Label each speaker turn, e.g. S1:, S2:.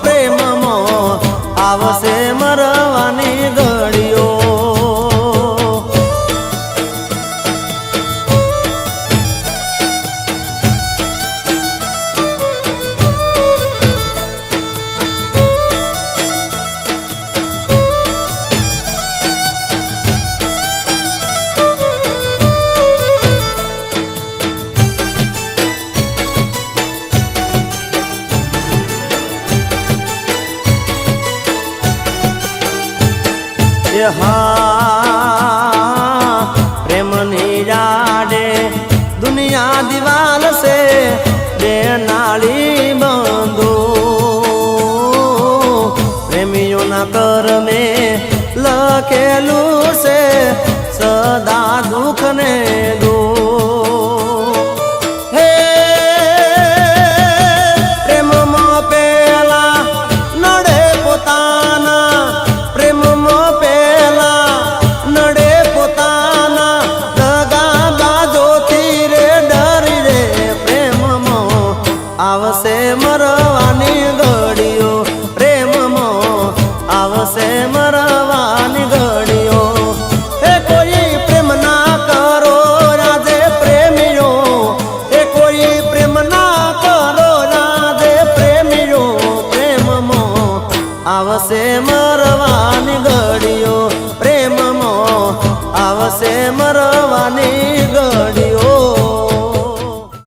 S1: પ્રેમમાં આવશે મરવાની ઘડીઓ। हाँ प्रेम निराडे दुनिया दीवाल से बेनाली बंधो प्रेमियों ना कर में लखेलू से सदा दुख ने दो। आवसे मरवानी घड़ियो प्रेमમાં आवसे मरवानी घड़ियो। हे कोई प्रेम ना करो राधे प्रेमियो, हे कोई प्रेम ना करो राधे प्रेमियो। प्रेमમાં आवसे मरवानी घड़ियो प्रेमમાં आवसे मरवानी